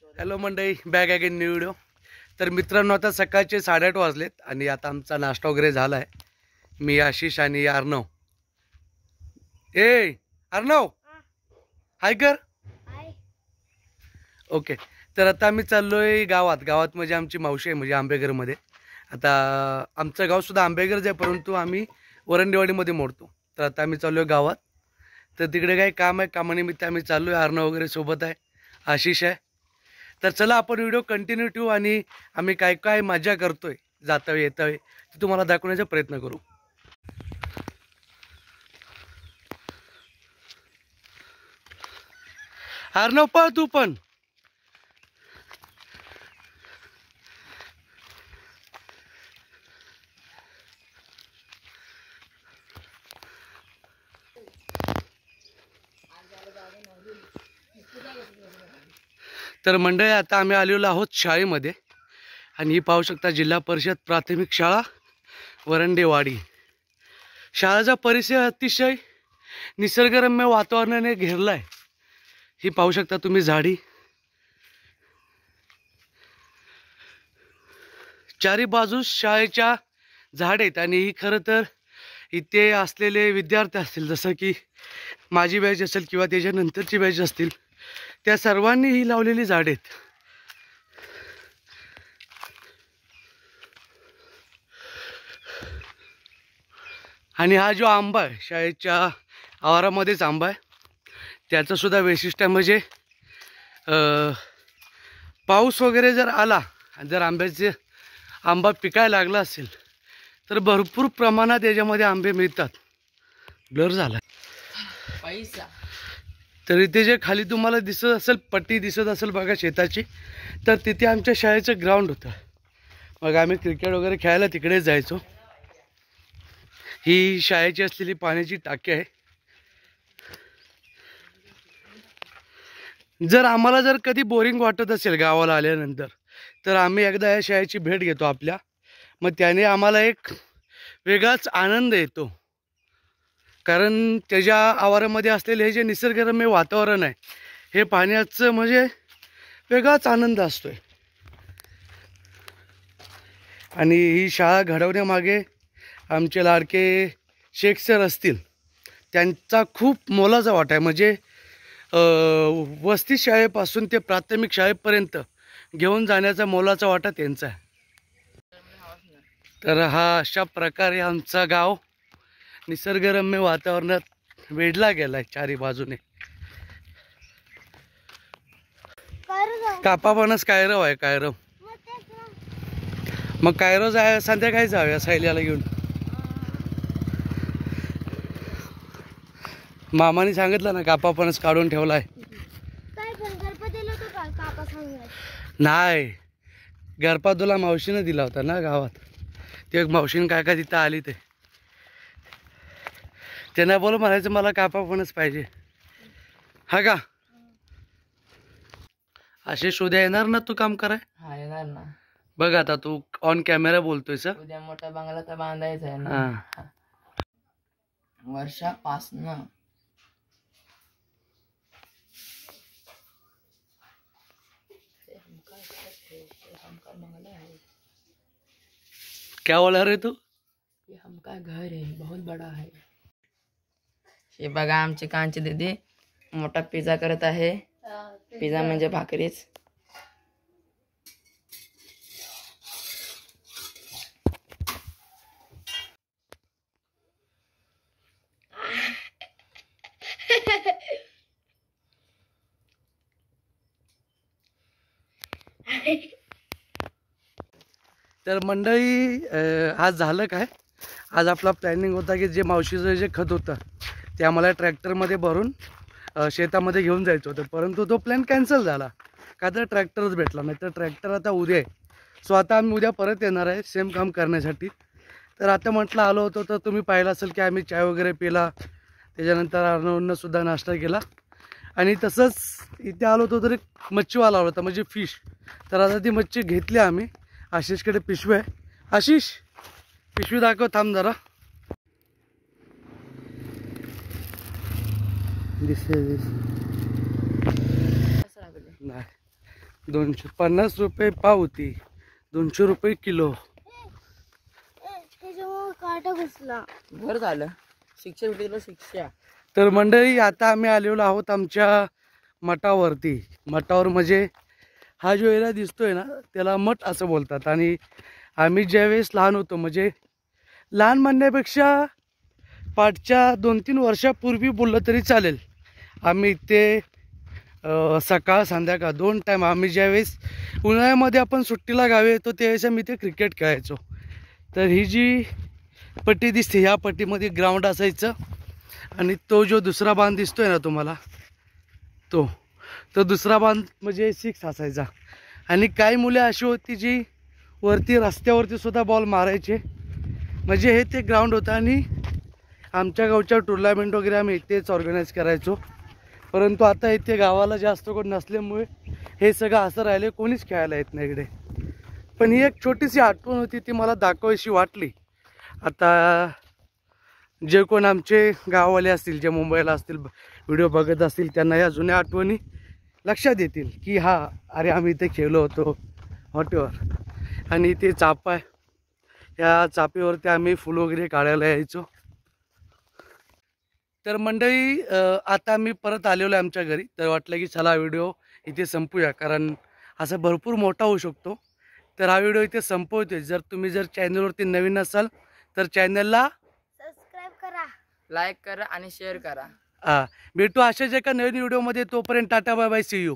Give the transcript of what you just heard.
Hello मंडळी, back again new video. तर मित्रांनो, आता सकाळचे 8:30 वाजलेत आणि आता आमचा नाश्ता वगैरे झाला आहे. मी आशिष आणि अर्णव. अर्णव हाय कर. ओके. तर आता आम्ही चाललोय गावात म्हणजे आमची मावशी आहे, म्हणजे आंबेघरमध्ये. आता आमचं गावसुद्धा आंबेघरच आहे, परंतु आम्ही वरंडेवाडीमध्ये मोडतो. तर आता आम्ही चाललोय गावात. तर तिकडे काही काम आहे, कामानिमित्त आम्ही चाललोय. अर्णव वगैरे सोबत आहे, आशिष आहे. तर चला आपण व्हिडिओ कंटिन्यू ठेवू आणि आम्ही काय काय मजा करतोय जाता येता ते तुम्हाला दाखवण्याचा प्रयत्न करू. अर्णव पळ तू पण. तर मंडळी, आता आम्ही आलेलो आहोत शाळेमध्ये आणि ही पाहू शकता जिल्हा परिषद प्राथमिक शाळा वरंडेवाडी. शाळेचा परिसर अतिशय निसर्गरम्य वातावरणाने घेरला आहे. ही पाहू शकता तुम्ही झाडी. चारी बाजूस शाळेच्या झाड आहेत आणि ही खरं तर इथे असलेले विद्यार्थी असतील, जसं की माझी बॅच असेल किंवा त्याच्यानंतरची बॅच असतील, त्या सर्वांनी ही लावलेली झाड आहेत. आणि हा जो आंबा आहे शाळेच्या आवारामध्येच आंबा आहे, त्याचं सुद्धा वैशिष्ट्य म्हणजे पाऊस वगैरे जर आला, जर आंबा पिकायला लागला असेल तर भरपूर प्रमाणात याच्यामध्ये आंबे मिळतात. ब्लर झाला पैसा. तर इथे जे खाली तुम्हाला दिसत असेल, पट्टी दिसत असेल बघा शेताची, तर तिथे आमच्या शाळेचं ग्राउंड होतं. मग आम्ही क्रिकेट वगैरे खेळायला तिकडे जायचो. ही शाळेची असलेली पाण्याची टाकी आहे. जर आम्हाला जर कधी बोरिंग वाटत असेल गावाला आल्यानंतर, तर आम्ही एकदा या शाळेची भेट घेतो आपल्या. मग त्याने आम्हाला एक वेगळाच आनंद येतो, कारण त्याच्या आवारामध्ये असलेले हे जे निसर्गरम्य वातावरण आहे, हे पाहण्याचं म्हणजे वेगळाच आनंद असतोय. आणि ही शाळा घडवण्यामागे आमचे लाडके शेख सर असतील, त्यांचा खूप मोलाचा वाटा आहे. म्हणजे वस्ती शाळेपासून ते प्राथमिक शाळेपर्यंत घेऊन जाण्याचा मोलाचा वाटा त्यांचा आहे. तर हा अशा प्रकारे आमचा गाव निसर्गरम्य वातावरणात वेढला गेला आहे चारी बाजूने. कापापणच कायरव आहे, कायरव. मग कायरव जाय संध्याकाळी जाऊया सायल्याला घेऊन. मामाने सांगितलं ना, कापापणच काढून ठेवला आहे. नाही, गरपादूला मावशीनं दिला होता ना गावात. ते मावशीनं काय काय तिथं आली, ते त्यांना बोल म्हणायचं मला कापापणच पाहिजे. हा का आशिष, उद्या येणार ना तू काम कराय? हा, येणार ना. बघ आता तू ऑन कॅमेरा बोलतोय सर. उद्या मोठा बंगला तर बांधायचा आहे ना वर्षापासनं. क्या बोला रे तू? ये हमका घर है, बहुत बड़ा है. हे बघा आमची कांची दीदी मोठा पिझ्झा करत आहे. पिझ्झा म्हणजे भाकरीच. तर मंडळी, आज झालं काय, आज आपला प्लॅनिंग होता की जे मावशीचं जे खत होतं ते आम्हाला ट्रॅक्टरमध्ये भरून शेतामध्ये घेऊन जायचं होतं, परंतु तो प्लॅन कॅन्सल झाला. का तर ट्रॅक्टरच भेटला नाही. तर ट्रॅक्टर आता उद्या आहे. सो आता आम्ही उद्या परत येणार आहे सेम काम करण्यासाठी. तर आता म्हटलं आलो होतो तर तुम्ही पाहिलं असेल की आम्ही चाय वगैरे पिला, त्याच्यानंतर अर्णवनं सुद्धा नाश्ता केला. आणि तसंच इथे आलो होतो तर एक मच्छीवाला आला होता, म्हणजे फिश. तर आता ती मच्छी घेतली आम्ही. आशिषकडे पिशवी आहे. आशिष, पिशवी दाखव, थांब जरा. दिसते नाही. 250 रुपये पावती, 200 रुपये किलो. काटा घुसला. घर झालं. शिक्षा भेटली शिक्षा. तर मंडळी आता आम्ही आलेलो आहोत आमच्या मठावरती. मठावर म्हणजे हा जो एरिया दिसतोय ना त्याला मठ असं बोलतात. आणि आम्ही ज्यावेळेस लहान होतो, म्हणजे लहान म्हणण्यापेक्षा पाठच्या 2-3 वर्षापूर्वी बोललं तरी चालेल, आम्ही इथे सकाळ संध्याकाळ 2 टाईम आम्ही ज्यावेळेस उन्हाळ्यामध्ये आपण सुट्टीला गावी येतो त्यावेळेस आम्ही इथे क्रिकेट खेळायचो. तर ही जी पट्टी दिसते ह्या पट्टीमध्ये ग्राउंड असायचं. आणि तो जो दुसरा बांध दिसतोय ना तुम्हाला, तो दुसरा बांध म्हणजे 6 असायचा. आणि काही मुले अशी होती जी वरती रस्त्यावरती सुद्धा बॉल मारायचे. म्हणजे हे ते ग्राउंड होतं. आणि आमच्या गावच्या टुर्नामेंट वगैरे आम्ही इथेच ऑर्गनाईज करायचो. परंतु आता इथे गावाला जास्त कोण नसल्यामुळे हे सगळं असं राहिले, कोणीच खेळायला येत नाही इकडे. पण ही एक छोटीशी आठवण होती, ती मला दाखवायची वाटली. आता जे कोण आमचे गाववाले असतील, जे मुंबईला असतील, व्हिडिओ बघत असतील, त्यांना या जुन्या आठवणी लक्षात येतील की हा अरे आम्ही इथे खेळलो होतो हॉटेवर. आणि ते चापा आहे, या चापेवरती आम्ही फुल वगैरे काढायला यायचो. तर मंडळी आता मी परत आलेलो आहे आमच्या घरी. तर वाटलं की चला व्हिडिओ इथे संपूया, कारण असं भरपूर मोठा होऊ शकतो. तर हा व्हिडिओ इथे संपवतोय. जर तुम्ही चॅनलवरती नवीन असाल तर चॅनलला सबस्क्राईब करा, लाईक करा आणि शेअर करा. भेटू अशाच एका नवीन व्हिडिओमध्ये. तोपर्यंत tata bye bye, see you.